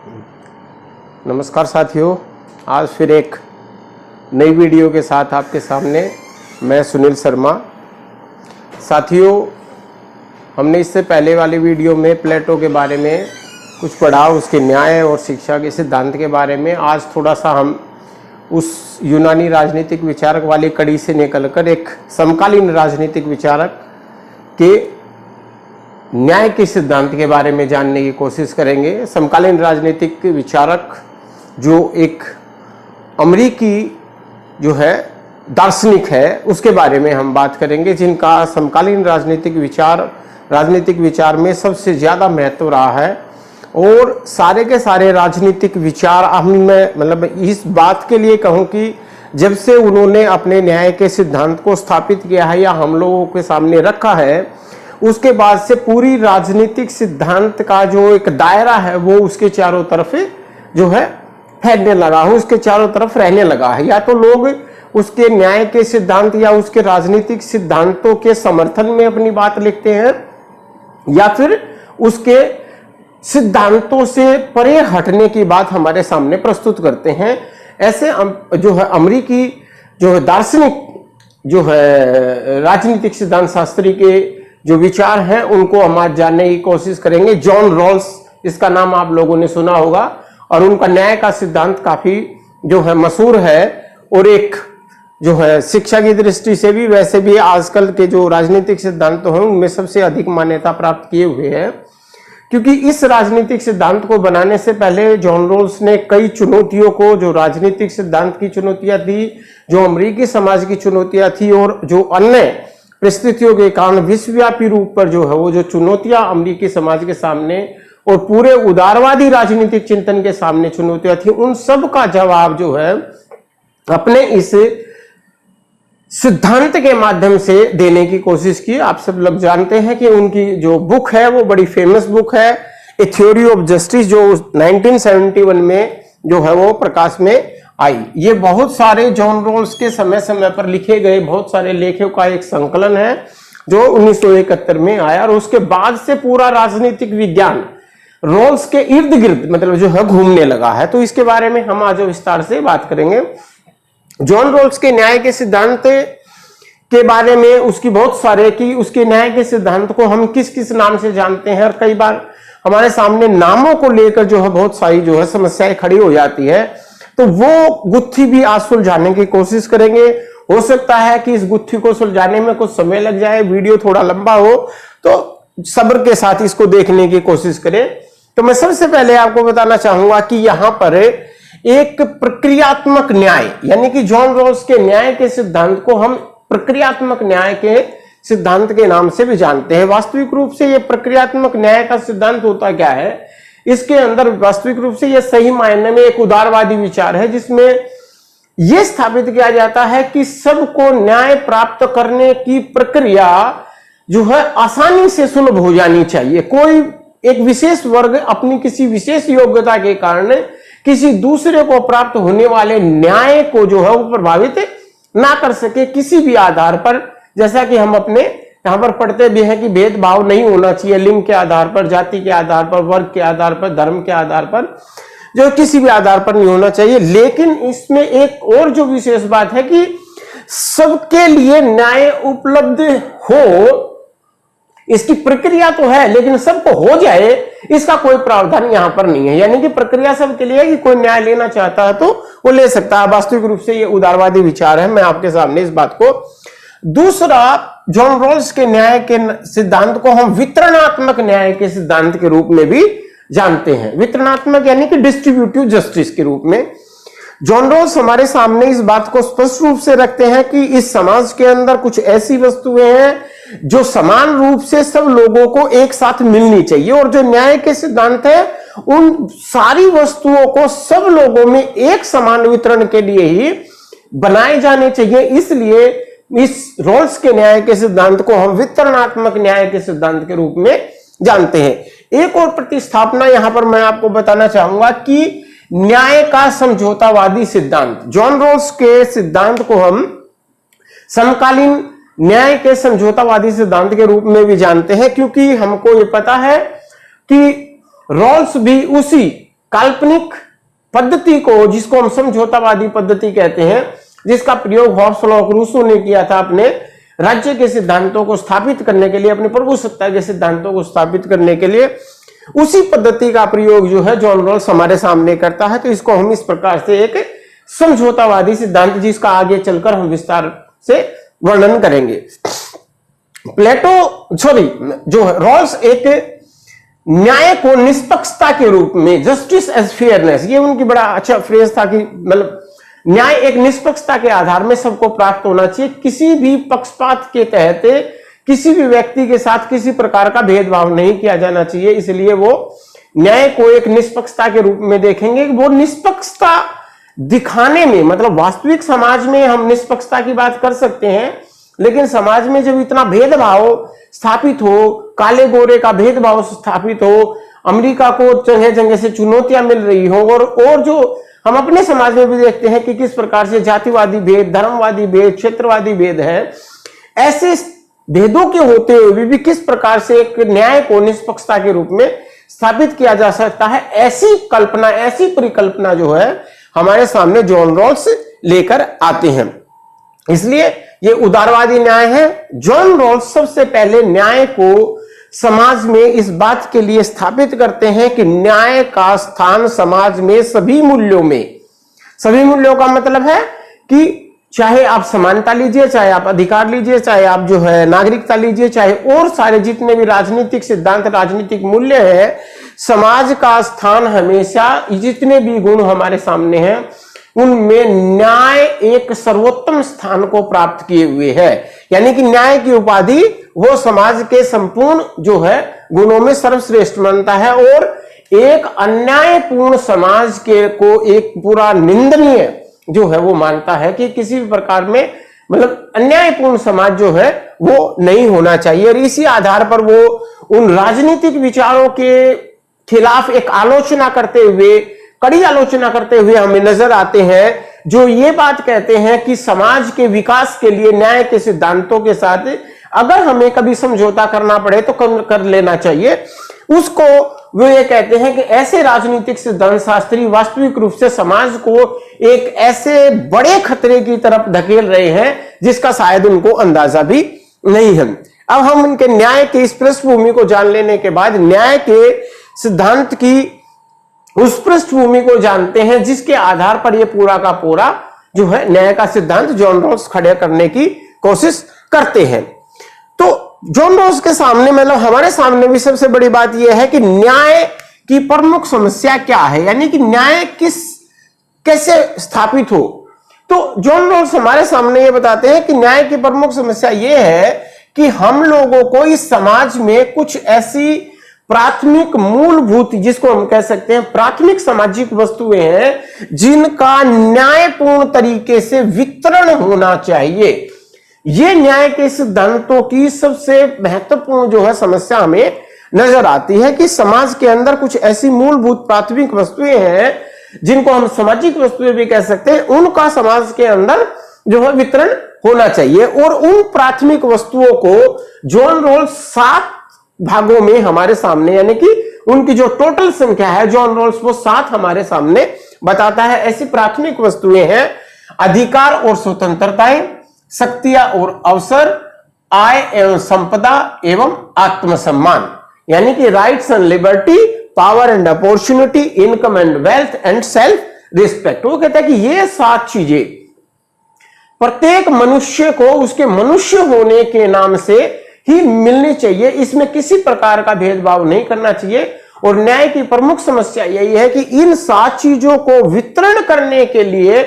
नमस्कार साथियों, आज फिर एक नई वीडियो के साथ आपके सामने मैं सुनील शर्मा। साथियों, हमने इससे पहले वाली वीडियो में प्लेटो के बारे में कुछ पढ़ा, उसके न्याय और शिक्षा के सिद्धांत के बारे में। आज थोड़ा सा हम उस यूनानी राजनीतिक विचारक वाली कड़ी से निकलकर एक समकालीन राजनीतिक विचारक के न्याय के सिद्धांत के बारे में जानने की कोशिश करेंगे। समकालीन राजनीतिक विचारक जो एक अमेरिकी जो है दार्शनिक है, उसके बारे में हम बात करेंगे, जिनका समकालीन राजनीतिक विचार में सबसे ज़्यादा महत्व रहा है। और सारे के सारे राजनीतिक विचार मतलब इस बात के लिए कहूँ कि जब से उन्होंने अपने न्याय के सिद्धांत को स्थापित किया है या हम लोगों के सामने रखा है, उसके बाद से पूरी राजनीतिक सिद्धांत का जो एक दायरा है वो उसके चारों तरफ जो है फैलने लगा है, उसके चारों तरफ रहने लगा है। या तो लोग उसके न्याय के सिद्धांत या उसके राजनीतिक सिद्धांतों के समर्थन में अपनी बात लिखते हैं, या फिर उसके सिद्धांतों से परे हटने की बात हमारे सामने प्रस्तुत करते हैं। ऐसे जो है अमेरिकी जो है दार्शनिक जो है राजनीतिक सिद्धांत शास्त्री के जो विचार हैं उनको हम आज जानने की कोशिश करेंगे। जॉन रॉल्स, इसका नाम आप लोगों ने सुना होगा, और उनका न्याय का सिद्धांत काफी जो है मशहूर है और एक जो है शिक्षा की दृष्टि से भी, वैसे भी आजकल के जो राजनीतिक सिद्धांत हैं उनमें सबसे अधिक मान्यता प्राप्त किए हुए हैं। क्योंकि इस राजनीतिक सिद्धांत को बनाने से पहले जॉन रॉल्स ने कई चुनौतियों को, जो राजनीतिक सिद्धांत की चुनौतियां थी, जो अमेरिकी समाज की चुनौतियां थी और जो अन्य परिस्थितियों के कारण विश्वव्यापी रूप पर जो है वो जो चुनौतियां अमेरिकी समाज के सामने और पूरे उदारवादी राजनीतिक चिंतन के सामने चुनौतियां थी, उन सब का जवाब जो है अपने इस सिद्धांत के माध्यम से देने की कोशिश की। आप सब लोग जानते हैं कि उनकी जो बुक है वो बड़ी फेमस बुक है, ए थ्योरी ऑफ जस्टिस, जो 1971 में जो है वो प्रकाश में आई। ये बहुत सारे जॉन रॉल्स के समय समय पर लिखे गए बहुत सारे लेखों का एक संकलन है जो 1971 में आया, और उसके बाद से पूरा राजनीतिक विज्ञान रॉल्स के इर्द गिर्द मतलब जो है घूमने लगा है। तो इसके बारे में हम आज विस्तार से बात करेंगे। जॉन रॉल्स के न्याय के सिद्धांत के बारे में उसकी बहुत सारे कि उसके न्याय के सिद्धांत को हम किस किस नाम से जानते हैं, और कई बार हमारे सामने नामों को लेकर जो है बहुत सारी जो है समस्याएं खड़ी हो जाती है। तो वो गुत्थी भी आज सुलझाने की कोशिश करेंगे। हो सकता है कि इस गुत्थी को सुलझाने में कुछ समय लग जाए, वीडियो थोड़ा लंबा हो, तो सब्र के साथ इसको देखने की कोशिश करें। तो मैं सबसे पहले आपको बताना चाहूंगा कि यहां पर एक प्रक्रियात्मक न्याय, यानी कि जॉन रॉल्स के न्याय के सिद्धांत को हम प्रक्रियात्मक न्याय के सिद्धांत के नाम से भी जानते हैं। वास्तविक रूप से यह प्रक्रियात्मक न्याय का सिद्धांत होता क्या है, इसके अंदर वास्तविक रूप से यह सही मायने में एक उदारवादी विचार है, जिसमें यह स्थापित किया जाता है कि सबको न्याय प्राप्त करने की प्रक्रिया जो है आसानी से सुलभ हो जानी चाहिए। कोई एक विशेष वर्ग अपनी किसी विशेष योग्यता के कारण किसी दूसरे को प्राप्त होने वाले न्याय को जो है वो प्रभावित ना कर सके किसी भी आधार पर। जैसा कि हम अपने यहां पर पढ़ते भी हैं कि भेदभाव नहीं होना चाहिए लिंग के आधार पर, जाति के आधार पर, वर्ग के आधार पर, धर्म के आधार पर, जो किसी भी आधार पर नहीं होना चाहिए। लेकिन इसमें एक और जो विशेष बात है कि सबके लिए न्याय उपलब्ध हो, इसकी प्रक्रिया तो है लेकिन सबको हो जाए इसका कोई प्रावधान यहां पर नहीं है। यानी कि प्रक्रिया सबके लिए है कि कोई न्याय लेना चाहता है तो वो ले सकता है। वास्तविक रूप से ये उदारवादी विचार है, मैं आपके सामने इस बात को। दूसरा, जॉन रॉल्स के न्याय के सिद्धांत को हम वितरणात्मक न्याय के सिद्धांत के रूप में भी जानते हैं। वितरणात्मक यानी कि डिस्ट्रीब्यूटिव जस्टिस के रूप में जॉन रॉल्स हमारे सामने इस बात को स्पष्ट रूप से रखते हैं कि इस समाज के अंदर कुछ ऐसी वस्तुएं हैं जो समान रूप से सब लोगों को एक साथ मिलनी चाहिए, और जो न्याय के सिद्धांत है उन सारी वस्तुओं को सब लोगों में एक समान वितरण के लिए ही बनाए जाने चाहिए। इसलिए इस रॉल्स के न्याय के सिद्धांत को हम वितरणात्मक न्याय के सिद्धांत के रूप में जानते हैं। एक और प्रतिस्थापना यहां पर मैं आपको बताना चाहूंगा कि न्याय का समझौतावादी सिद्धांत। जॉन रॉल्स के सिद्धांत को हम समकालीन न्याय के समझौतावादी सिद्धांत के रूप में भी जानते हैं, क्योंकि हमको ये पता है कि रॉल्स भी उसी काल्पनिक पद्धति को, जिसको हम समझौतावादी पद्धति कहते हैं, जिसका प्रयोग हॉब्स और रूसो ने किया था अपने राज्य के सिद्धांतों को स्थापित करने के लिए, अपनी प्रभुसत्ता के सिद्धांतों को स्थापित करने के लिए, उसी पद्धति का प्रयोग जो है जॉन रॉल्स हमारे सामने करता है। तो इसको हम इस प्रकार से एक समझौतावादी सिद्धांत, जिसका आगे चलकर हम विस्तार से वर्णन करेंगे। जो रॉल्स एक न्याय को निष्पक्षता के रूप में, जस्टिस एज फेयरनेस, ये उनकी बड़ा अच्छा फ्रेज था कि मतलब न्याय एक निष्पक्षता के आधार में सबको प्राप्त होना चाहिए, किसी भी पक्षपात के तहत किसी भी व्यक्ति के साथ किसी प्रकार का भेदभाव नहीं किया जाना चाहिए। इसलिए वो न्याय को एक निष्पक्षता के रूप में देखेंगे। वो निष्पक्षता दिखाने में, मतलब वास्तविक समाज में हम निष्पक्षता की बात कर सकते हैं, लेकिन समाज में जब इतना भेदभाव स्थापित हो, काले गोरे का भेदभाव स्थापित हो, अमेरिका को जगह जगह से चुनौतियां मिल रही हो, और जो हम अपने समाज में भी देखते हैं कि किस प्रकार से जातिवादी भेद, धर्मवादी भेद, क्षेत्रवादी भेद है, ऐसे भेदों के होते हुए भी किस प्रकार से एक न्याय को निष्पक्षता के रूप में स्थापित किया जा सकता है, ऐसी कल्पना, ऐसी परिकल्पना जो है हमारे सामने जॉन रॉल्स लेकर आते हैं। इसलिए ये उदारवादी न्याय है। जॉन रॉल्स सबसे पहले न्याय को समाज में इस बात के लिए स्थापित करते हैं कि न्याय का स्थान समाज में सभी मूल्यों में, सभी मूल्यों का मतलब है कि चाहे आप समानता लीजिए, चाहे आप अधिकार लीजिए, चाहे आप जो है नागरिकता लीजिए, चाहे और सारे जितने भी राजनीतिक सिद्धांत, राजनीतिक मूल्य है, समाज का स्थान हमेशा, जितने भी गुण हमारे सामने हैं, उनमें न्याय एक सर्वोत्तम स्थान को प्राप्त किए हुए है। यानी कि न्याय की उपाधि वो समाज के संपूर्ण जो है गुणों में सर्वश्रेष्ठ मानता है, और एक अन्यायपूर्ण समाज के को एक पूरा निंदनीय जो है वो मानता है कि किसी भी प्रकार में, मतलब अन्यायपूर्ण समाज जो है वो नहीं होना चाहिए। और इसी आधार पर वो उन राजनीतिक विचारों के खिलाफ एक आलोचना करते हुए, कड़ी आलोचना करते हुए हमें नजर आते हैं, जो ये बात कहते हैं कि समाज के विकास के लिए न्याय के सिद्धांतों के साथ अगर हमें कभी समझौता करना पड़े तो कर लेना चाहिए। उसको वो ये कहते हैं कि ऐसे राजनीतिक सिद्धांत शास्त्री वास्तविक रूप से समाज को एक ऐसे बड़े खतरे की तरफ धकेल रहे हैं जिसका शायद उनको अंदाजा भी नहीं है। अब हम उनके न्याय की इस पृष्ठभूमि को जान लेने के बाद न्याय के सिद्धांत की उस पृष्ठभूमि को जानते हैं, जिसके आधार पर यह पूरा का पूरा जो है न्याय का सिद्धांत जॉन रॉल्स खड़े करने की कोशिश करते हैं। तो जॉन रॉल्स के सामने, मतलब हमारे सामने भी सबसे बड़ी बात यह है कि न्याय की प्रमुख समस्या क्या है, यानी कि न्याय कैसे स्थापित हो। तो जॉन रॉल्स हमारे सामने यह बताते हैं कि न्याय की प्रमुख समस्या यह है कि हम लोगों को इस समाज में कुछ ऐसी प्राथमिक मूलभूत, जिसको हम कह सकते हैं प्राथमिक सामाजिक वस्तुएं हैं, जिनका न्यायपूर्ण तरीके से वितरण होना चाहिए। ये न्याय के सिद्धांतों की सबसे महत्वपूर्ण जो है समस्या हमें नजर आती है कि समाज के अंदर कुछ ऐसी मूलभूत प्राथमिक वस्तुएं हैं, जिनको हम सामाजिक वस्तुएं भी कह सकते हैं, उनका समाज के अंदर जो है वितरण होना चाहिए। और उन प्राथमिक वस्तुओं को जॉन रॉल्स 7 भागों में हमारे सामने, यानी कि उनकी जो टोटल संख्या है जॉन रॉल्स वो 7 हमारे सामने बताता है। ऐसी प्राथमिक वस्तुएं हैं अधिकार और स्वतंत्रताएं, शक्तियां और अवसर, आय एवं संपदा एवं आत्मसम्मान, यानी कि rights and liberty, power and opportunity, income and wealth and self respect. वो कहता है कि ये 7 चीजें प्रत्येक मनुष्य को उसके मनुष्य होने के नाम से ही मिलनी चाहिए, इसमें किसी प्रकार का भेदभाव नहीं करना चाहिए। और न्याय की प्रमुख समस्या यही है कि इन 7 चीजों को वितरण करने के लिए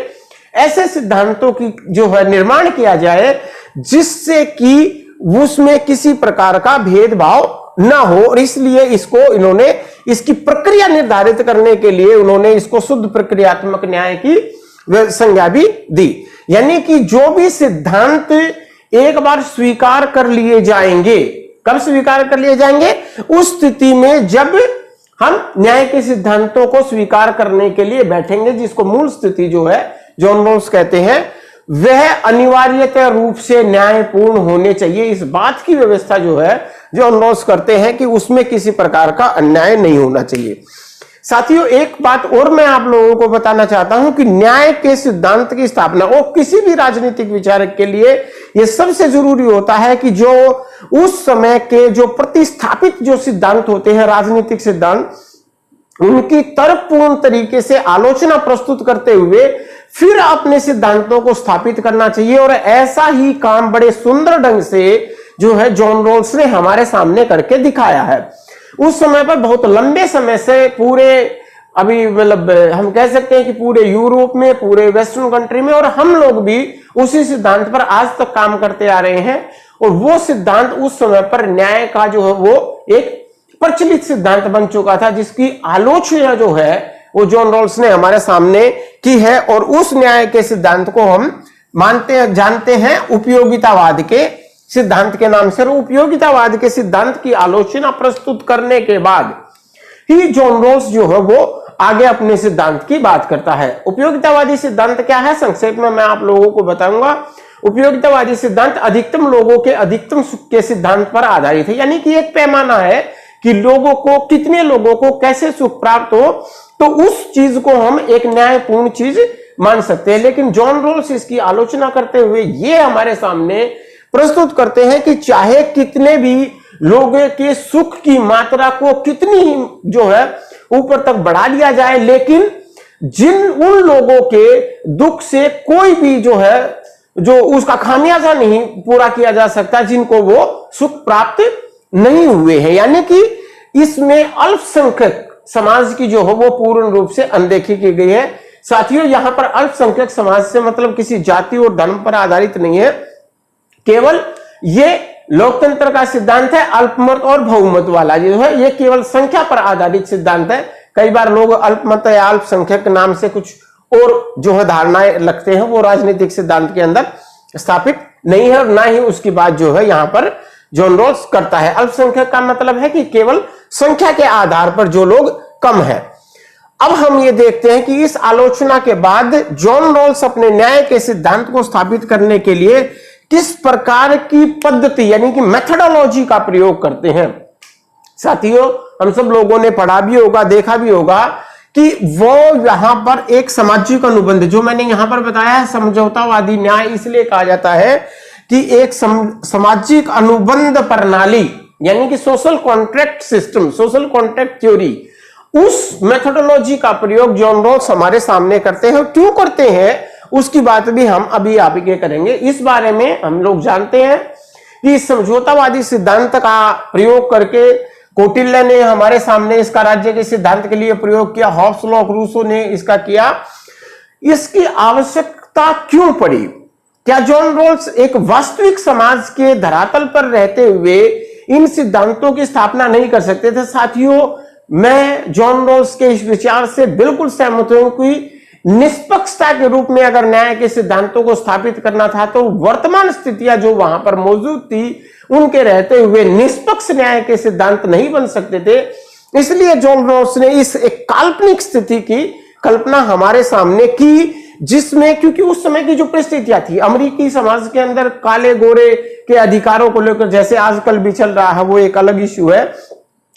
ऐसे सिद्धांतों की जो है निर्माण किया जाए जिससे कि उसमें किसी प्रकार का भेदभाव ना हो। और इसलिए इन्होंने इसकी प्रक्रिया निर्धारित करने के लिए उन्होंने इसको शुद्ध प्रक्रियात्मक न्याय की संज्ञा भी दी। यानी कि जो भी सिद्धांत एक बार स्वीकार कर लिए जाएंगे, कब स्वीकार कर लिए जाएंगे? उस स्थिति में जब हम न्याय के सिद्धांतों को स्वीकार करने के लिए बैठेंगे, जिसको मूल स्थिति जो है जॉन रॉल्स कहते हैं, वह अनिवार्यतः रूप से न्यायपूर्ण होने चाहिए। इस बात की व्यवस्था जो है जॉन रॉल्स करते हैं कि उसमें किसी प्रकार का अन्याय नहीं होना चाहिए। साथियों, एक बात और मैं आप लोगों को बताना चाहता हूं कि न्याय के सिद्धांत की स्थापना और किसी भी राजनीतिक विचारक के लिए यह सबसे जरूरी होता है कि जो उस समय के जो प्रतिस्थापित जो सिद्धांत होते हैं, राजनीतिक सिद्धांत, उनकी तर्कपूर्ण तरीके से आलोचना प्रस्तुत करते हुए फिर अपने सिद्धांतों को स्थापित करना चाहिए। और ऐसा ही काम बड़े सुंदर ढंग से जो है जॉन रॉल्स ने हमारे सामने करके दिखाया है। उस समय पर बहुत लंबे समय से पूरे, अभी मतलब हम कह सकते हैं कि पूरे यूरोप में, पूरे वेस्टर्न कंट्री में, और हम लोग भी उसी सिद्धांत पर आज तक काम करते आ रहे हैं। और वो सिद्धांत उस समय पर न्याय का जो है वो एक प्रचलित सिद्धांत बन चुका था, जिसकी आलोचना जो है वो जॉन रॉल्स ने हमारे सामने की है। और उस न्याय के सिद्धांत को हम मानते हैं, जानते हैं उपयोगितावाद के सिद्धांत के नाम से। उपयोगितावाद के सिद्धांत की आलोचना प्रस्तुत करने के बाद ही जॉन रॉल्स जो है वो आगे अपने सिद्धांत की बात करता है। उपयोगितावादी सिद्धांत क्या है, संक्षेप में मैं आप लोगों को बताऊंगा। उपयोगितावादी सिद्धांत अधिकतम लोगों के अधिकतम सुख के सिद्धांत पर आधारित है, यानी कि एक पैमाना है कि लोगों को, कितने लोगों को कैसे सुख प्राप्त हो, तो उस चीज को हम एक न्यायपूर्ण चीज मान सकते हैं। लेकिन जॉन रॉल्स इसकी आलोचना करते हुए ये हमारे सामने प्रस्तुत करते हैं कि चाहे कितने भी लोगों के सुख की मात्रा को कितनी जो है ऊपर तक बढ़ा दिया जाए, लेकिन उन लोगों के दुख से कोई भी जो है जो उसका खामियाजा नहीं पूरा किया जा सकता, जिनको वो सुख प्राप्त नहीं हुए हैं। यानी कि इसमें अल्पसंख्यक समाज की जो है वो पूर्ण रूप से अनदेखी की गई है। साथियों, यहां पर अल्पसंख्यक समाज से मतलब किसी जाति और धर्म पर आधारित नहीं है, केवल ये लोकतंत्र का सिद्धांत है। अल्पमत और बहुमत वाला जो है ये केवल संख्या पर आधारित सिद्धांत है। कई बार लोग अल्पमत या अल्पसंख्यक नाम से कुछ और जो है धारणाएं लगते हैं, वो राजनीतिक सिद्धांत के अंदर स्थापित नहीं है, और ना ही उसकी बात जो है यहां पर जॉन रॉल्स करता है। अल्पसंख्यक का मतलब है कि केवल संख्या के आधार पर जो लोग कम है। अब हम ये देखते हैं कि इस आलोचना के बाद जॉन रॉल्स अपने न्याय के सिद्धांत को स्थापित करने के लिए किस प्रकार की पद्धति यानी कि मेथोडोलॉजी का प्रयोग करते हैं। साथियों, हम सब लोगों ने पढ़ा भी होगा, देखा भी होगा कि वो यहां पर एक सामाजिक अनुबंध, जो मैंने यहां पर बताया है समझौतावादी न्याय इसलिए कहा जाता है कि एक सामाजिक अनुबंध प्रणाली यानी कि social contract system, social contract theory, उस मेथोडोलॉजी का प्रयोग जॉन रॉल्स हमारे सामने करते हैं। क्यों करते हैं उसकी बात भी हम अभी आगे करेंगे। इस बारे में हम लोग जानते हैं कि समझौतावादी सिद्धांत का प्रयोग करके कौटिल्य ने हमारे सामने इसका राज्य के सिद्धांत के लिए प्रयोग किया, हॉब्स, लॉक, रूसो ने इसका किया। इसकी आवश्यकता क्यों पड़ी? क्या जॉन रॉल्स एक वास्तविक समाज के धरातल पर रहते हुए इन सिद्धांतों की स्थापना नहीं कर सकते थे? साथियों, मैं जॉन रॉल्स के इस विचार से बिल्कुल सहमत हूं कि निष्पक्षता के रूप में अगर न्याय के सिद्धांतों को स्थापित करना था तो वर्तमान स्थितियां जो वहां पर मौजूद थी उनके रहते हुए निष्पक्ष न्याय के सिद्धांत नहीं बन सकते थे। इसलिए जॉन रॉल्स ने इस एक काल्पनिक स्थिति की कल्पना हमारे सामने की, जिसमें क्योंकि उस समय की जो परिस्थितियां थी अमेरिकी समाज के अंदर काले गोरे के अधिकारों को लेकर, जैसे आजकल भी चल रहा है वो एक अलग इश्यू है,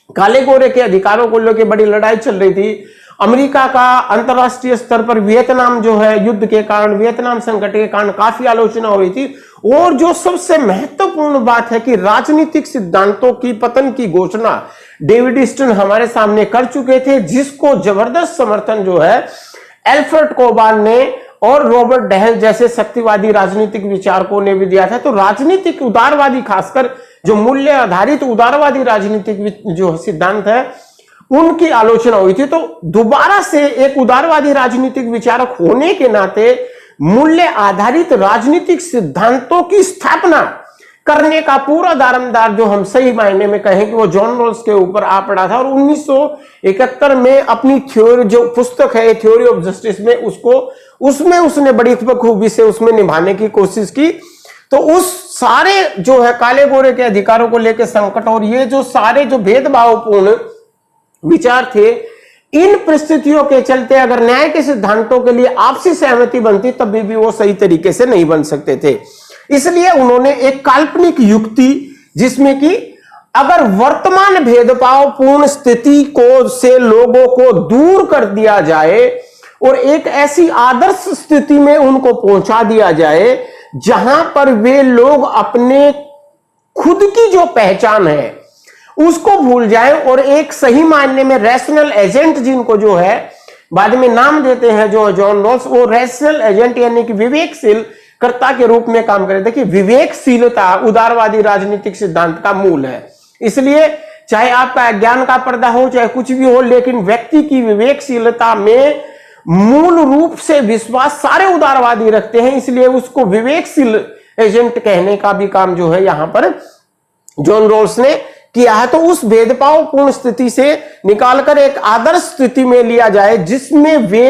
काले गोरे के अधिकारों को लेकर बड़ी लड़ाई चल रही थी। अमेरिका का अंतरराष्ट्रीय स्तर पर वियतनाम जो है युद्ध के कारण, वियतनाम संकट के कारण काफी आलोचना हो रही थी। और जो सबसे महत्वपूर्ण बात है कि राजनीतिक सिद्धांतों की पतन की घोषणा डेविड ईस्टन हमारे सामने कर चुके थे, जिसको जबरदस्त समर्थन जो है एल्फ्रेड कोबान ने और रॉबर्ट डहेल जैसे शक्तिवादी राजनीतिक विचारकों ने भी दिया था। तो राजनीतिक उदारवादी, खासकर जो मूल्य आधारित उदारवादी राजनीतिक जो सिद्धांत है उनकी आलोचना हुई थी। तो दोबारा से एक उदारवादी राजनीतिक विचारक होने के नाते मूल्य आधारित राजनीतिक सिद्धांतों की स्थापना करने का पूरा दारोमदार, जो हम सही मायने में कहें कि वो जॉन रॉल्स के ऊपर आ पड़ा था। और 1971 में अपनी थ्योरी, जो पुस्तक है थ्योरी ऑफ जस्टिस में, उसमें उसने बड़ी खूबी से उसमें निभाने की कोशिश की। तो उस सारे जो है काले गोरे के अधिकारों को लेकर संकट और ये जो सारे जो भेदभावपूर्ण विचार थे, इन परिस्थितियों के चलते अगर न्याय के सिद्धांतों के लिए आपसी सहमति बनती तभी भी वो सही तरीके से नहीं बन सकते थे। इसलिए उन्होंने एक काल्पनिक युक्ति, जिसमें कि अगर वर्तमान भेदभाव पूर्ण स्थिति को से लोगों को दूर कर दिया जाए और एक ऐसी आदर्श स्थिति में उनको पहुंचा दिया जाए जहां पर वे लोग अपने खुद की जो पहचान है उसको भूल जाएं और एक सही मायने में रैशनल एजेंट, जिनको जो है बाद में नाम देते हैं जो जॉन रॉल्स, वो रैशनल एजेंट यानी कि विवेकशील कर्ता के रूप में काम करे। देखिए, विवेकशीलता उदारवादी राजनीतिक सिद्धांत का मूल है। इसलिए चाहे आपका अज्ञान का पर्दा हो, चाहे कुछ भी हो, लेकिन व्यक्ति की विवेकशीलता में मूल रूप से विश्वास सारे उदारवादी रखते हैं। इसलिए उसको विवेकशील एजेंट कहने का भी काम जो है यहां पर जॉन रॉल्स ने किया है। तो उस भेदभावपूर्ण स्थिति से निकालकर एक आदर्श स्थिति में लिया जाए जिसमें वे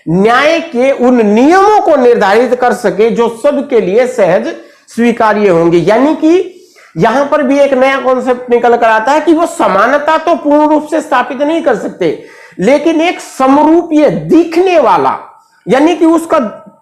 न्याय के उन नियमों को निर्धारित कर सके जो सबके लिए सहज स्वीकार्य होंगे। यानी कि यहां पर भी एक नया कॉन्सेप्ट निकल कर आता है कि वो समानता तो पूर्ण रूप से स्थापित नहीं कर सकते, लेकिन एक समरूपीय दिखने वाला, यानी कि उसका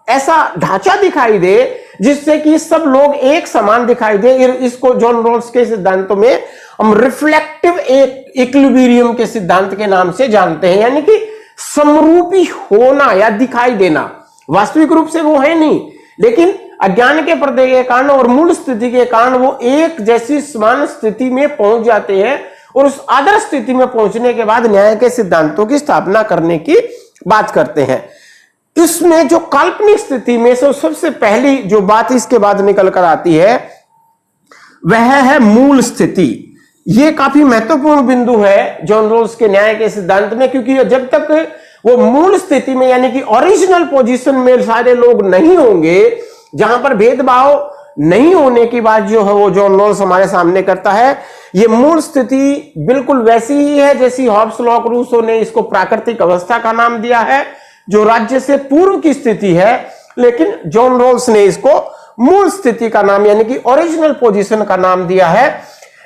ऐसा ढांचा दिखाई दे जिससे कि सब लोग एक समान दिखाई दे। इसको जॉन रॉल्स के सिद्धांतों में हम रिफ्लेक्टिव इक्विलिब्रियम के सिद्धांत के नाम से जानते हैं, यानी कि समरूपी होना या दिखाई देना। वास्तविक रूप से वो है नहीं, लेकिन अज्ञान के पर्दे के कारण और मूल स्थिति के कारण वो एक जैसी समान स्थिति में पहुंच जाते हैं और उस आदर्श स्थिति में पहुंचने के बाद न्याय के सिद्धांतों की स्थापना करने की बात करते हैं। इसमें जो काल्पनिक स्थिति में से सबसे पहली जो बात इसके बाद निकल कर आती है वह है मूल स्थिति। यह काफी महत्वपूर्ण बिंदु है जॉन रॉल्स के न्याय के सिद्धांत में, क्योंकि जब तक वो मूल स्थिति में यानी कि ओरिजिनल पोजीशन में सारे लोग नहीं होंगे, जहां पर भेदभाव नहीं होने की बात जो है वो जॉन रॉल्स हमारे सामने करता है। ये मूल स्थिति बिल्कुल वैसी ही है जैसी हॉब्स लॉक रूसो ने इसको प्राकृतिक अवस्था का नाम दिया है, जो राज्य से पूर्व की स्थिति है, लेकिन जॉन रॉल्स ने इसको मूल स्थिति का नाम यानी कि ओरिजिनल पोजीशन का नाम दिया है,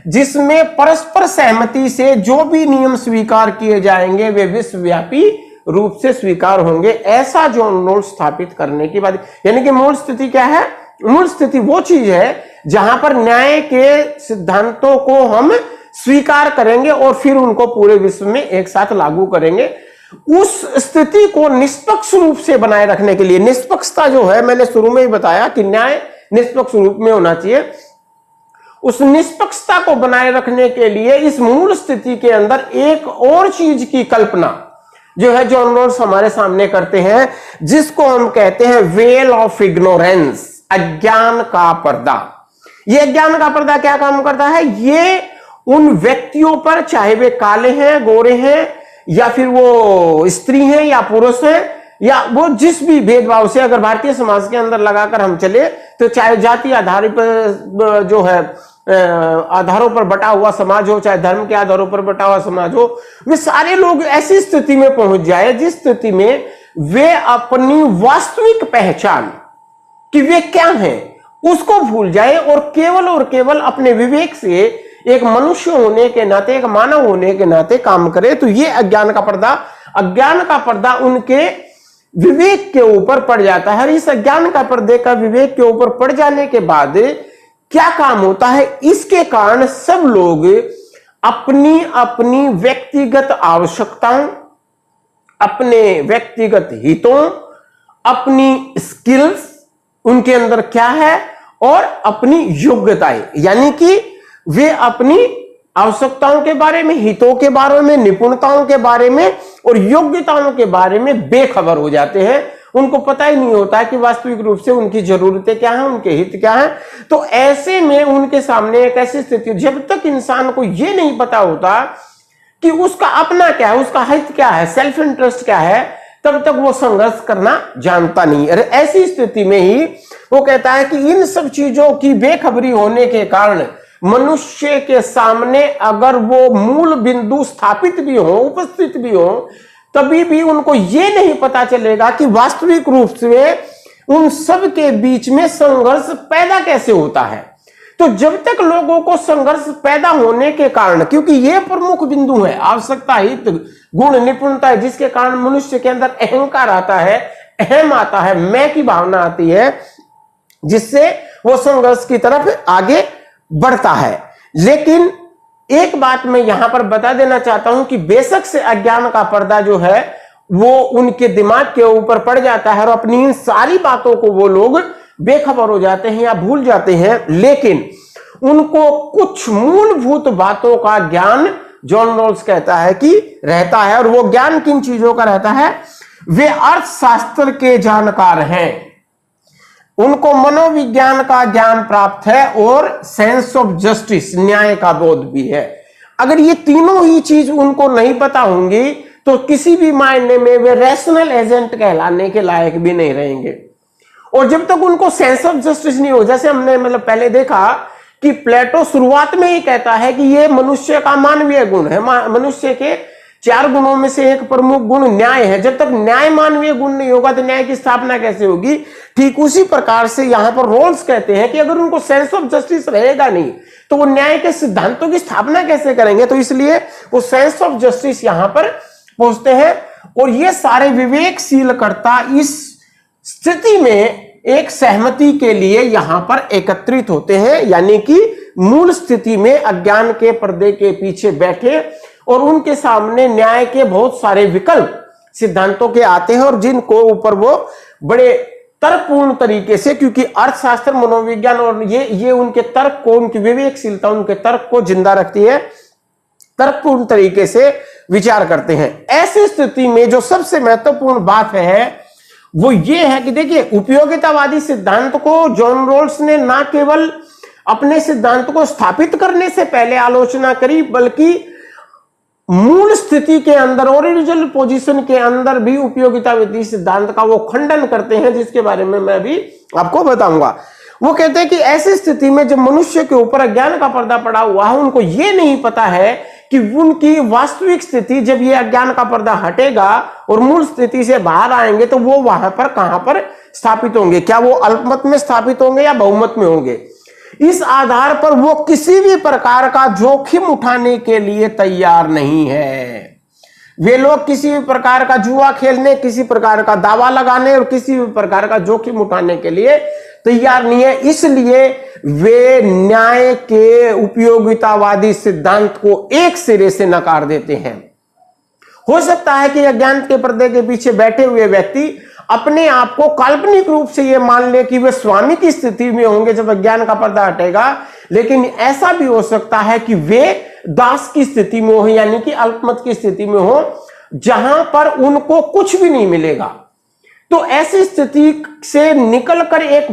जिसमें परस्पर सहमति से जो भी नियम स्वीकार किए जाएंगे वे विश्वव्यापी रूप से स्वीकार होंगे। ऐसा जॉन रॉल्स स्थापित करने की बात, यानी कि मूल स्थिति क्या है? मूल स्थिति वो चीज है जहां पर न्याय के सिद्धांतों को हम स्वीकार करेंगे और फिर उनको पूरे विश्व में एक साथ लागू करेंगे। उस स्थिति को निष्पक्ष रूप से बनाए रखने के लिए, निष्पक्षता जो है मैंने शुरू में ही बताया कि न्याय निष्पक्ष रूप में होना चाहिए, उस निष्पक्षता को बनाए रखने के लिए इस मूल स्थिति के अंदर एक और चीज की कल्पना जो है जॉन रॉल्स हमारे सामने करते हैं, जिसको हम कहते हैं वेल ऑफ इग्नोरेंस, अज्ञान का पर्दा। यह अज्ञान का पर्दा क्या काम करता है? ये उन व्यक्तियों पर, चाहे वे काले हैं, गोरे हैं, या फिर वो स्त्री हैं या पुरुष हैं, या वो जिस भी भेदभाव से अगर भारतीय समाज के अंदर लगाकर हम चले तो चाहे जाति आधारित पर जो है आधारों पर बटा हुआ समाज हो, चाहे धर्म के आधारों पर बटा हुआ समाज हो, वे सारे लोग ऐसी स्थिति में पहुंच जाए जिस स्थिति में वे अपनी वास्तविक पहचान कि वे क्या हैं उसको भूल जाए और केवल अपने विवेक से एक मनुष्य होने के नाते, एक मानव होने के नाते काम करे। तो ये अज्ञान का पर्दा उनके विवेक के ऊपर पड़ जाता है। इस अज्ञान का पर्दे का विवेक के ऊपर पड़ जाने के बाद क्या काम होता है? इसके कारण सब लोग अपनी अपनी व्यक्तिगत आवश्यकताओं, अपने व्यक्तिगत हितों, अपनी स्किल्स उनके अंदर क्या है और अपनी योग्यताएं, यानी कि वे अपनी आवश्यकताओं के बारे में, हितों के बारे में, निपुणताओं के बारे में और योग्यताओं के बारे में बेखबर हो जाते हैं। उनको पता ही नहीं होता कि वास्तविक रूप से उनकी जरूरतें क्या हैं, उनके हित क्या हैं। तो ऐसे में उनके सामने एक ऐसी स्थिति, जब तक इंसान को यह नहीं पता होता कि उसका अपना क्या है, उसका हित क्या है, सेल्फ इंटरेस्ट क्या है, तब तक वो संघर्ष करना जानता नहीं। अरे ऐसी स्थिति में ही वो कहता है कि इन सब चीजों की बेखबरी होने के कारण मनुष्य के सामने अगर वो मूल बिंदु स्थापित भी हो, उपस्थित भी हो, तभी भी उनको ये नहीं पता चलेगा कि वास्तविक रूप से उन सब के बीच में संघर्ष पैदा कैसे होता है। तो जब तक लोगों को संघर्ष पैदा होने के कारण, क्योंकि ये प्रमुख बिंदु है, आवश्यकता, हित, गुण, निपुणता, जिसके कारण मनुष्य के अंदर अहंकार आता है, अहम आता है, मैं की भावना आती है, जिससे वो संघर्ष की तरफ आगे बढ़ता है। लेकिन एक बात मैं यहां पर बता देना चाहता हूं कि बेशक से अज्ञान का पर्दा जो है वो उनके दिमाग के ऊपर पड़ जाता है और अपनी इन सारी बातों को वो लोग बेखबर हो जाते हैं या भूल जाते हैं, लेकिन उनको कुछ मूलभूत बातों का ज्ञान जॉन रॉल्स कहता है कि रहता है। और वो ज्ञान किन चीजों का रहता है? वे अर्थशास्त्र के जानकार हैं, उनको मनोविज्ञान का ज्ञान प्राप्त है और सेंस ऑफ जस्टिस, न्याय का बोध भी है। अगर ये तीनों ही चीज उनको नहीं पता होंगी तो किसी भी मायने में वे रैशनल एजेंट कहलाने के लायक भी नहीं रहेंगे। और जब तक उनको सेंस ऑफ जस्टिस नहीं हो, जैसे हमने पहले देखा कि प्लेटो शुरुआत में ही कहता है कि ये मनुष्य का मानवीय गुण है, मनुष्य के 4 गुणों में से एक प्रमुख गुण न्याय है। जब तक न्याय मानवीय गुण नहीं होगा तो न्याय की स्थापना कैसे होगी? ठीक उसी प्रकार से यहां पर रोल्स कहते हैं कि अगर उनको सेंस ऑफ जस्टिस रहेगा नहीं तो वो न्याय के सिद्धांतों की स्थापना कैसे करेंगे? तो इसलिए वो सेंस ऑफ जस्टिस यहां पर पहुंचते हैं और ये सारे विवेकशील कर्ता इस स्थिति में एक सहमति के लिए यहां पर एकत्रित होते हैं, यानी कि मूल स्थिति में अज्ञान के पर्दे के पीछे बैठे और उनके सामने न्याय के बहुत सारे विकल्प सिद्धांतों के आते हैं और जिनको ऊपर वो बड़े तर्कपूर्ण तरीके से, क्योंकि अर्थशास्त्र, मनोविज्ञान और ये उनके तर्क को, उनकी विवेकशीलता, उनके तर्क को जिंदा रखती है, तर्कपूर्ण तरीके से विचार करते हैं। ऐसी स्थिति में जो सबसे महत्वपूर्ण बात है वो ये है कि देखिए, उपयोगितावादी सिद्धांत को जॉन रॉल्स ने ना केवल अपने सिद्धांत को स्थापित करने से पहले आलोचना करी, बल्कि मूल स्थिति के अंदर, ओरिजिनल पोजीशन के अंदर भी उपयोगितावादी सिद्धांत का वो खंडन करते हैं, जिसके बारे में मैं भी आपको बताऊंगा। वो कहते हैं कि ऐसी स्थिति में जब मनुष्य के ऊपर अज्ञान का पर्दा पड़ा हुआ है, उनको ये नहीं पता है कि उनकी वास्तविक स्थिति, जब ये अज्ञान का पर्दा हटेगा और मूल स्थिति से बाहर आएंगे तो वो वहां पर कहां पर स्थापित होंगे? क्या वो अल्पमत में स्थापित होंगे या बहुमत में होंगे? इस आधार पर वो किसी भी प्रकार का जोखिम उठाने के लिए तैयार नहीं है। वे लोग किसी भी प्रकार का जुआ खेलने, किसी प्रकार का दावा लगाने और किसी भी प्रकार का जोखिम उठाने के लिए तैयार नहीं है। इसलिए वे न्याय के उपयोगितावादी सिद्धांत को एक सिरे से नकार देते हैं। हो सकता है कि अज्ञान के पर्दे के पीछे बैठे हुए व्यक्ति अपने आप को काल्पनिक रूप से यह मान ले कि वे स्वामी की स्थिति में होंगे जब अज्ञान का पर्दा हटेगा, लेकिन ऐसा भी हो सकता है कि वे दास की स्थिति में हो, यानी कि अल्पमत की स्थिति में हो, जहां पर उनको कुछ भी नहीं मिलेगा। तो ऐसी स्थिति से निकलकर एक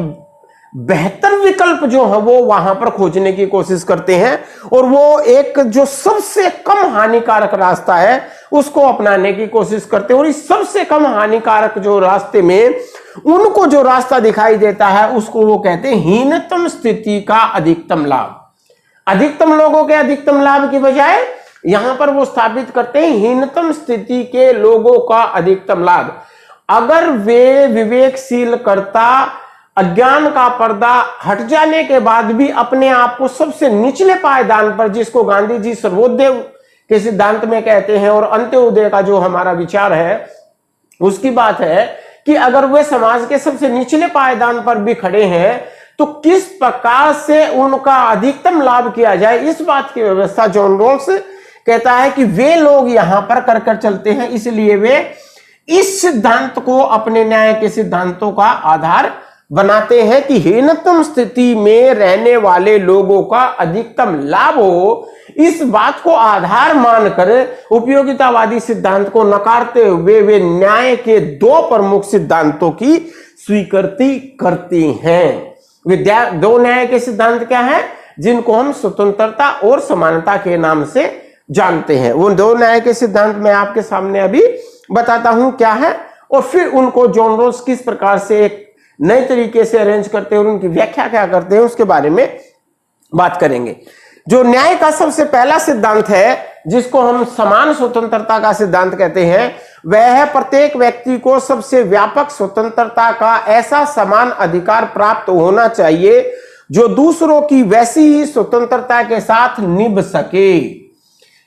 बेहतर विकल्प जो है वो वहां पर खोजने की कोशिश करते हैं और वो एक जो सबसे कम हानिकारक रास्ता है उसको अपनाने की कोशिश करते हैं। और इस सबसे कम हानिकारक जो रास्ते में उनको जो रास्ता दिखाई देता है उसको वो कहते हैं हीनतम स्थिति का अधिकतम लाभ। अधिकतम लोगों के अधिकतम लाभ की बजाय यहां पर वो स्थापित करते हैं हीनतम स्थिति के लोगों का अधिकतम लाभ। अगर वे विवेकशील कर्ता अज्ञान का पर्दा हट जाने के बाद भी अपने आप को सबसे निचले पायदान पर, जिसको गांधी जी सर्वोदय के सिद्धांत में कहते हैं और अंत्योदय का जो हमारा विचार है उसकी बात है कि अगर वे समाज के सबसे निचले पायदान पर भी खड़े हैं तो किस प्रकार से उनका अधिकतम लाभ किया जाए, इस बात की व्यवस्था जॉन रॉल्स कहता है कि वे लोग यहां पर कर चलते हैं। इसलिए वे इस सिद्धांत को अपने न्याय के सिद्धांतों का आधार बनाते हैं कि हीनतम स्थिति में रहने वाले लोगों का अधिकतम लाभ हो। इस बात को आधार मानकर उपयोगितावादी सिद्धांत को नकारते हुए वे न्याय के 2 प्रमुख सिद्धांतों की स्वीकृति करती हैं। दो न्याय के सिद्धांत क्या है, जिनको हम स्वतंत्रता और समानता के नाम से जानते हैं। वो 2 न्याय के सिद्धांत मैं आपके सामने अभी बताता हूं क्या है, और फिर उनको जॉन रॉल्स किस प्रकार से एक नए तरीके से अरेंज करते हैं और उनकी व्याख्या क्या करते हैं उसके बारे में बात करेंगे। जो न्याय का सबसे पहला सिद्धांत है, जिसको हम समान स्वतंत्रता का सिद्धांत कहते हैं, वह है प्रत्येक व्यक्ति को सबसे व्यापक स्वतंत्रता का ऐसा समान अधिकार प्राप्त होना चाहिए जो दूसरों की वैसी ही स्वतंत्रता के साथ निभ सके।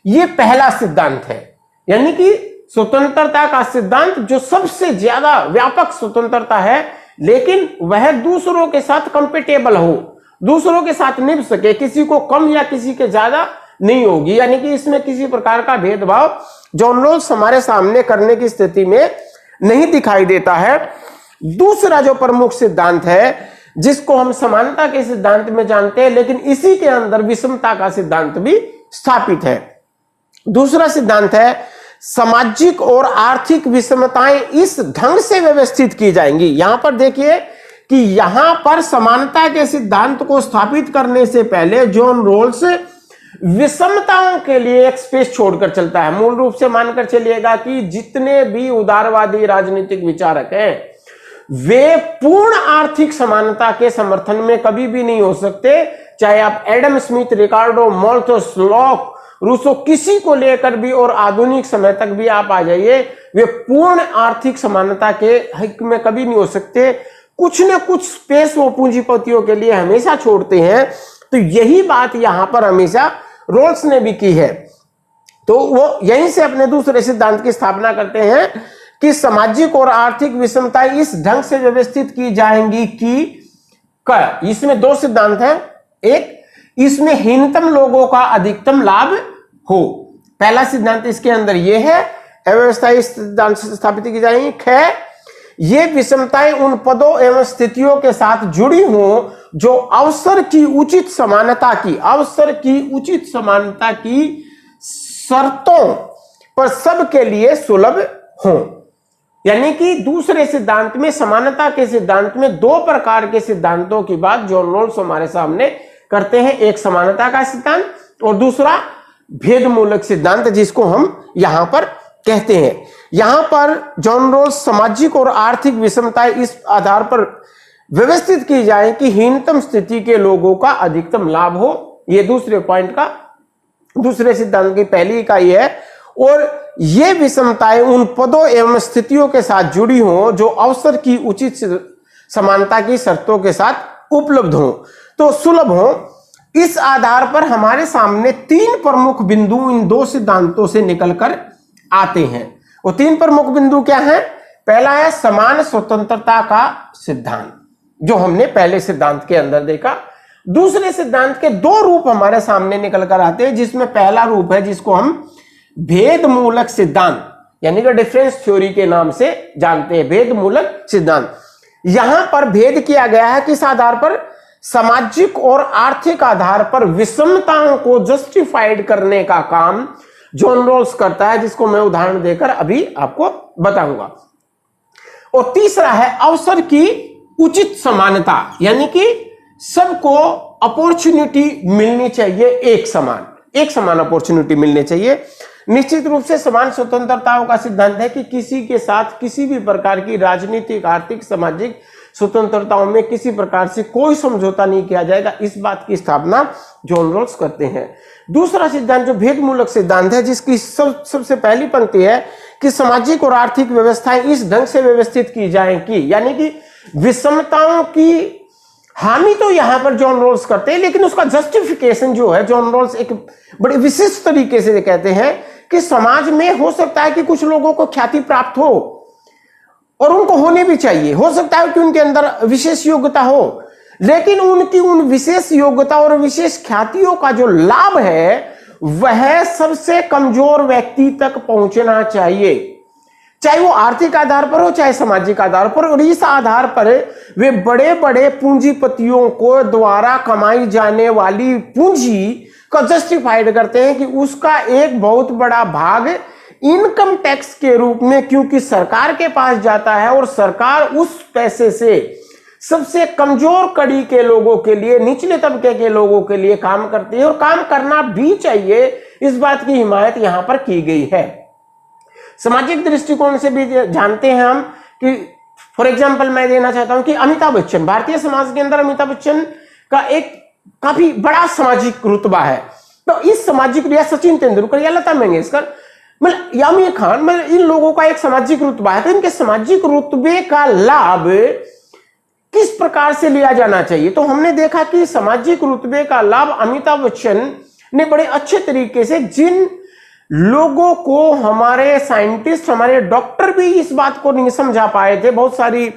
यह पहला सिद्धांत है, यानी कि स्वतंत्रता का सिद्धांत जो सबसे ज्यादा व्यापक स्वतंत्रता है, लेकिन वह दूसरों के साथ कंपेटेबल हो, दूसरों के साथ निभ सके, किसी को कम या किसी के ज्यादा नहीं होगी, यानी कि इसमें किसी प्रकार का भेदभाव जॉन रॉल्स हमारे सामने करने की स्थिति में नहीं दिखाई देता है। दूसरा जो प्रमुख सिद्धांत है जिसको हम समानता के सिद्धांत में जानते हैं, लेकिन इसी के अंदर विषमता का सिद्धांत भी स्थापित है। दूसरा सिद्धांत है सामाजिक और आर्थिक विषमताएं इस ढंग से व्यवस्थित की जाएंगी। यहां पर देखिए कि यहां पर समानता के सिद्धांत को स्थापित करने से पहले जॉन रॉल्स विषमताओं के लिए एक स्पेस छोड़कर चलता है। मूल रूप से मानकर चलिएगा कि जितने भी उदारवादी राजनीतिक विचारक हैं वे पूर्ण आर्थिक समानता के समर्थन में कभी भी नहीं हो सकते। चाहे आप एडम स्मिथ, रिकार्डो, माल्थस, लॉक, रूसो, किसी को लेकर भी और आधुनिक समय तक भी आप आ जाइए, वे पूर्ण आर्थिक समानता के हक में कभी नहीं हो सकते। कुछ न कुछ स्पेस वो पूंजीपतियों के लिए हमेशा छोड़ते हैं। तो यही बात यहां पर हमेशा रॉल्स ने भी की है। तो वो यहीं से अपने दूसरे सिद्धांत की स्थापना करते हैं कि सामाजिक और आर्थिक विषमताएं इस ढंग से व्यवस्थित की जाएंगी कि इसमें दो सिद्धांत हैं। एक, इसमें हीनतम लोगों का अधिकतम लाभ हो। पहला सिद्धांत इसके अंदर यह है, अव्यवस्था इस सिद्धांत से स्थापित की जाएंगी। ख, ये विषमताएं उन पदों एवं स्थितियों के साथ जुड़ी हों जो अवसर की उचित समानता की शर्तों पर सबके लिए सुलभ हों। यानी कि दूसरे सिद्धांत में, समानता के सिद्धांत में, दो प्रकार के सिद्धांतों की बात जॉन रॉल्स हमारे सामने करते हैं। एक समानता का सिद्धांत और दूसरा भेदमूलक सिद्धांत, जिसको हम यहां पर कहते हैं। यहां पर जॉन रॉल्स सामाजिक और आर्थिक विषमताएं इस आधार पर व्यवस्थित की जाए कि हीनतम स्थिति के लोगों का अधिकतम लाभ हो। यह दूसरे पॉइंट का, दूसरे सिद्धांत की पहली इकाई है। और ये विषमताएं उन पदों एवं स्थितियों के साथ जुड़ी हों जो अवसर की उचित समानता की शर्तों के साथ उपलब्ध हों, तो सुलभ हों। इस आधार पर हमारे सामने तीन प्रमुख बिंदु इन दो सिद्धांतों से निकलकर आते हैं। वो तीन प्रमुख बिंदु क्या हैं? पहला है समान स्वतंत्रता का सिद्धांत, जो हमने पहले सिद्धांत के अंदर देखा। दूसरे सिद्धांत के दो रूप हमारे सामने निकलकर आते हैं, जिसमें पहला रूप है जिसको हम भेदमूलक सिद्धांत यानी कि डिफरेंस थ्योरी के नाम से जानते हैं। भेदमूलक सिद्धांत, यहां पर भेद किया गया है किस आधार पर? सामाजिक और आर्थिक आधार पर विषमताओं को जस्टिफाइड करने का काम जॉन रॉल्स करता है, जिसको मैं उदाहरण देकर अभी आपको बताऊंगा। और तीसरा है अवसर की उचित समानता, यानी कि सबको अपॉर्चुनिटी मिलनी चाहिए, एक समान अपॉर्चुनिटी मिलनी चाहिए। निश्चित रूप से समान स्वतंत्रताओं का सिद्धांत है कि किसी के साथ किसी भी प्रकार की राजनीतिक, आर्थिक, सामाजिक स्वतंत्रताओं में किसी प्रकार से कोई समझौता नहीं किया जाएगा। इस बात की स्थापना जॉन रॉल्स करते हैं। दूसरा सिद्धांत जो भेदमूलक सिद्धांत है, जिसकी सबसे पहली पंक्ति है कि सामाजिक और आर्थिक व्यवस्थाएं इस ढंग से व्यवस्थित की जाएं कि, यानी कि विषमताओं की हामी तो यहां पर जॉन रॉल्स करते हैं, लेकिन उसका जस्टिफिकेशन जो है जॉन रॉल्स एक बड़े विशिष्ट तरीके से कहते हैं कि समाज में हो सकता है कि कुछ लोगों को ख्याति प्राप्त हो और उनको होने भी चाहिए, हो सकता है कि उनके अंदर विशेष योग्यता हो, लेकिन उनकी उन विशेष योग्यता और विशेष ख्यातियों का जो लाभ है वह सबसे कमजोर व्यक्ति तक पहुंचना चाहिए, चाहे वो आर्थिक आधार पर हो चाहे सामाजिक आधार पर। और इस आधार पर वे बड़े बड़े पूंजीपतियों को द्वारा कमाई जाने वाली पूंजी को जस्टिफाइड करते हैं कि उसका एक बहुत बड़ा भाग इनकम टैक्स के रूप में, क्योंकि सरकार के पास जाता है और सरकार उस पैसे से सबसे कमजोर कड़ी के लोगों के लिए, निचले तबके के लोगों के लिए काम करती है, और काम करना भी चाहिए। इस बात की हिमायत यहां पर की गई है। सामाजिक दृष्टिकोण से भी जानते हैं हम कि फॉर एग्जांपल मैं देना चाहता हूं कि अमिताभ बच्चन, भारतीय समाज के अंदर अमिताभ बच्चन का एक काफी बड़ा सामाजिक रुतबा है। तो इस सामाजिक, या सचिन तेंदुलकर या लता मंगेशकर, मतलब या आमिर खान, मतलब इन लोगों का एक सामाजिक रुतबा है। तो इनके सामाजिक रुतबे का लाभ किस प्रकार से लिया जाना चाहिए? तो हमने देखा कि सामाजिक रुतबे का लाभ अमिताभ बच्चन ने बड़े अच्छे तरीके से, जिन लोगों को हमारे साइंटिस्ट, हमारे डॉक्टर भी इस बात को नहीं समझा पाए थे, बहुत सारी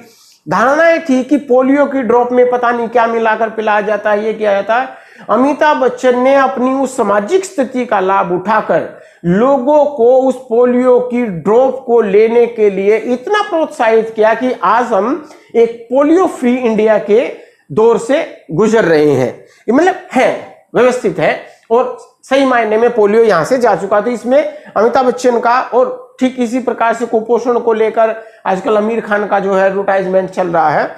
धारणाएं थी कि पोलियो की ड्रॉप में पता नहीं क्या मिलाकर पिलाया जाता है, ये किया जाता है, अमिताभ बच्चन ने अपनी उस सामाजिक स्थिति का लाभ उठाकर लोगों को उस पोलियो की ड्रॉप को लेने के लिए इतना प्रोत्साहित किया कि आज हम एक पोलियो फ्री इंडिया के दौर से गुजर रहे हैं। मतलब है, व्यवस्थित है और सही मायने में पोलियो यहां से जा चुका। तो इसमें अमिताभ बच्चन का, और ठीक इसी प्रकार से कुपोषण को लेकर आजकल आमिर खान का जो है एडवर्टाइजमेंट चल रहा है,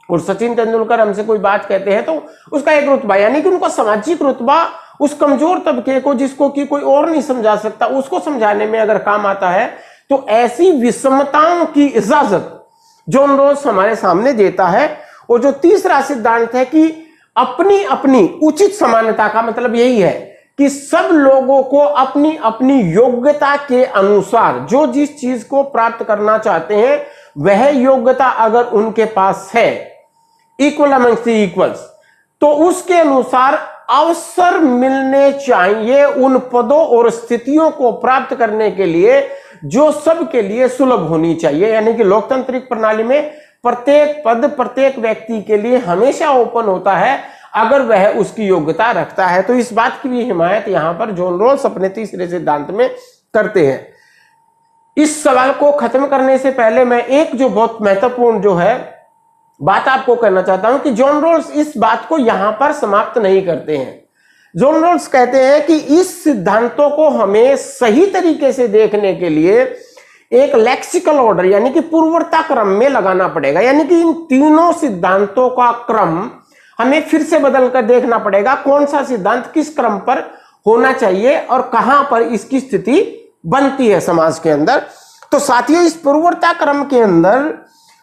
और सचिन तेंदुलकर हमसे कोई बात कहते हैं तो उसका एक रुतबा, यानी कि उनका सामाजिक रुतबा उस कमजोर तबके को, जिसको कि कोई और नहीं समझा सकता, उसको समझाने में अगर काम आता है, तो ऐसी विषमताओं की इजाजत जॉन रॉल्स हमारे सामने देता है। और जो तीसरा सिद्धांत है कि अपनी अपनी उचित समानता का मतलब यही है कि सब लोगों को अपनी अपनी योग्यता के अनुसार जो जिस चीज को प्राप्त करना चाहते हैं वह योग्यता अगर उनके पास है, इक्वल अमंग्स द इक्वल्स, तो उसके अनुसार अवसर मिलने चाहिए उन पदों और स्थितियों को प्राप्त करने के लिए जो सबके लिए सुलभ होनी चाहिए। यानी कि लोकतांत्रिक प्रणाली में प्रत्येक पद प्रत्येक व्यक्ति के लिए हमेशा ओपन होता है अगर वह उसकी योग्यता रखता है। तो इस बात की भी हिमायत यहां पर जॉन रॉल्स अपने तीसरे सिद्धांत में करते हैं। इस सवाल को खत्म करने से पहले मैं एक जो बहुत महत्वपूर्ण जो है बात आपको कहना चाहता हूं कि जॉन रॉल्स इस बात को यहां पर समाप्त नहीं करते हैं। जॉन रॉल्स कहते हैं कि इस सिद्धांतों को हमें सही तरीके से देखने के लिए एक लेक्सिकल ऑर्डर यानी कि पूर्वता क्रम में लगाना पड़ेगा। यानी कि इन तीनों सिद्धांतों का क्रम हमें फिर से बदल कर देखना पड़ेगा, कौन सा सिद्धांत किस क्रम पर होना चाहिए और कहां पर इसकी स्थिति बनती है समाज के अंदर। तो साथियों, इस पूर्वता क्रम के अंदर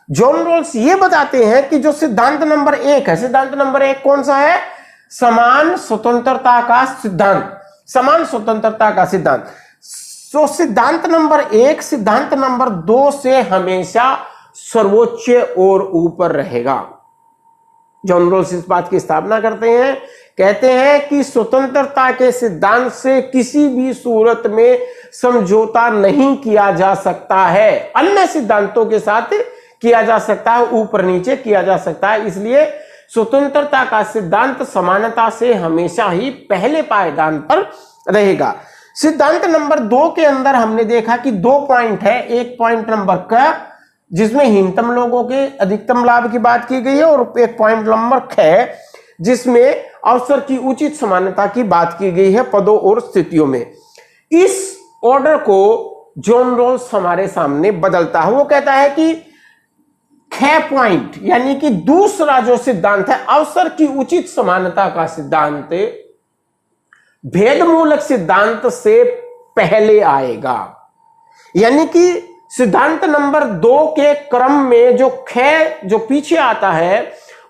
जॉन रॉल्स ये बताते हैं कि जो सिद्धांत नंबर 1 है, सिद्धांत नंबर 1 कौन सा है? समान स्वतंत्रता का सिद्धांत, समान स्वतंत्रता का सिद्धांत। तो सिद्धांत नंबर 1 सिद्धांत नंबर 2 से हमेशा सर्वोच्च और ऊपर रहेगा। जॉन रॉल्स इस बात की स्थापना करते हैं, कहते हैं कि स्वतंत्रता के सिद्धांत से किसी भी सूरत में समझौता नहीं किया जा सकता है, अन्य सिद्धांतों के साथ किया जा सकता है, ऊपर नीचे किया जा सकता है। इसलिए स्वतंत्रता का सिद्धांत समानता से हमेशा ही पहले पायदान पर रहेगा। सिद्धांत नंबर 2 के अंदर हमने देखा कि 2 पॉइंट है, एक पॉइंट नंबर क जिसमें हीनतम लोगों के अधिकतम लाभ की बात की गई है, और एक पॉइंट नंबर ख जिसमें अवसर की उचित समानता की बात की गई है पदों और स्थितियों में। इस ऑर्डर को जॉन रॉल्स हमारे सामने बदलता है। वो कहता है कि ख पॉइंट यानी कि दूसरा जो सिद्धांत है अवसर की उचित समानता का सिद्धांत भेदमूलक सिद्धांत से पहले आएगा। यानी कि सिद्धांत नंबर 2 के क्रम में जो ख जो पीछे आता है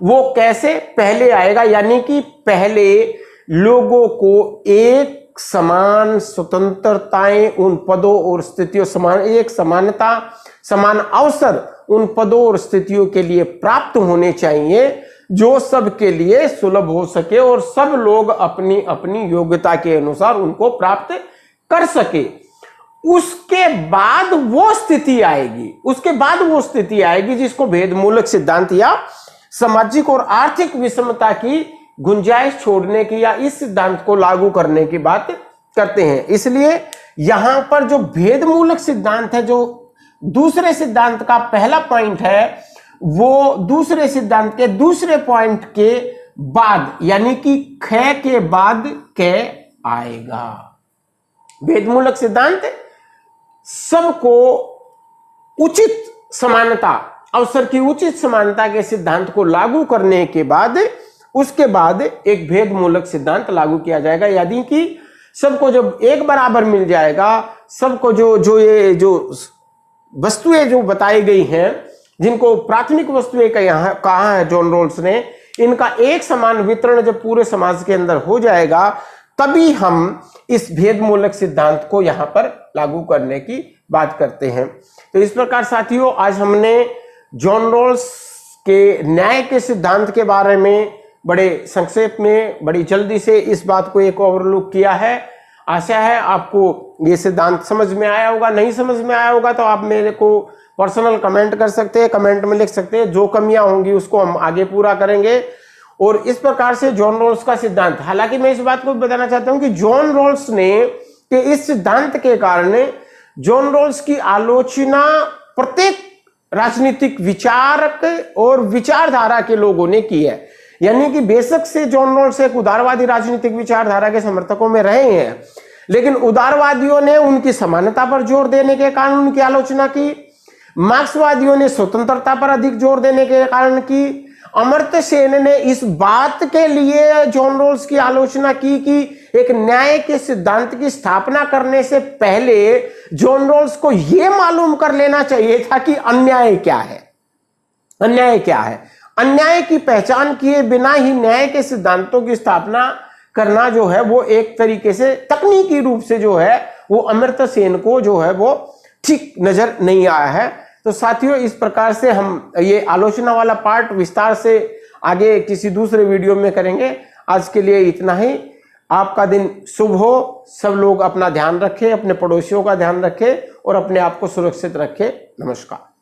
वो कैसे पहले आएगा, यानी कि पहले लोगों को एक समान स्वतंत्रताएं उन पदों और स्थितियों, समान एक समानता समान अवसर उन पदों और स्थितियों के लिए प्राप्त होने चाहिए जो सबके लिए सुलभ हो सके और सब लोग अपनी अपनी योग्यता के अनुसार उनको प्राप्त कर सके। उसके बाद वो स्थिति आएगी, उसके बाद वो स्थिति आएगी जिसको भेदमूलक सिद्धांत या सामाजिक और आर्थिक विषमता की गुंजाइश छोड़ने की या इस सिद्धांत को लागू करने की बात करते हैं। इसलिए यहां पर जो भेदमूलक सिद्धांत है, जो दूसरे सिद्धांत का पहला पॉइंट है, वो दूसरे सिद्धांत के दूसरे पॉइंट के बाद यानी कि ख के बाद क आएगा। भेदमूलक सिद्धांत सबको उचित समानता, अवसर की उचित समानता के सिद्धांत को लागू करने के बाद उसके बाद एक भेदमूलक सिद्धांत लागू किया जाएगा। यानी कि सबको जब एक बराबर मिल जाएगा, सबको जो ये जो वस्तुएं जो बताई गई हैं, जिनको प्राथमिक वस्तुएं कहा है जॉन रॉल्स ने, इनका एक समान वितरण जब पूरे समाज के अंदर हो जाएगा तभी हम इस भेदमूलक सिद्धांत को यहां पर लागू करने की बात करते हैं। तो इस प्रकार साथियों, आज हमने जॉन रॉल्स के न्याय के सिद्धांत के बारे में बड़े संक्षेप में बड़ी जल्दी से इस बात को एक ओवरलुक किया है। आशा है आपको ये सिद्धांत समझ में आया होगा। नहीं समझ में आया होगा तो आप मेरे को पर्सनल कमेंट कर सकते हैं, कमेंट में लिख सकते हैं। जो कमियां होंगी उसको हम आगे पूरा करेंगे। और इस प्रकार से जॉन रॉल्स का सिद्धांत, हालांकि मैं इस बात को बताना चाहता हूं कि जॉन रॉल्स ने के इस सिद्धांत के कारण जॉन रॉल्स की आलोचना प्रत्येक राजनीतिक विचारक और विचारधारा के लोगों ने की है। यानी कि बेशक से जॉन रॉल्स एक उदारवादी राजनीतिक विचारधारा के समर्थकों में रहे हैं, लेकिन उदारवादियों ने उनकी समानता पर जोर देने के कारण उनकी आलोचना की, मार्क्सवादियों ने स्वतंत्रता पर अधिक जोर देने के कारण की, अमर्त्य सेन ने इस बात के लिए जॉन रॉल्स की आलोचना की कि एक न्याय के सिद्धांत की स्थापना करने से पहले जॉन रॉल्स को यह मालूम कर लेना चाहिए था कि अन्याय क्या है, अन्याय क्या है। अन्याय की पहचान किए बिना ही न्याय के सिद्धांतों की स्थापना करना जो है वो एक तरीके से तकनीकी रूप से जो है वो अमर्त्य सेन को जो है वो ठीक नजर नहीं आया है। तो साथियों, इस प्रकार से हम ये आलोचना वाला पार्ट विस्तार से आगे किसी दूसरे वीडियो में करेंगे। आज के लिए इतना ही। आपका दिन शुभ हो। सब लोग अपना ध्यान रखें, अपने पड़ोसियों का ध्यान रखें और अपने आप को सुरक्षित रखें। नमस्कार।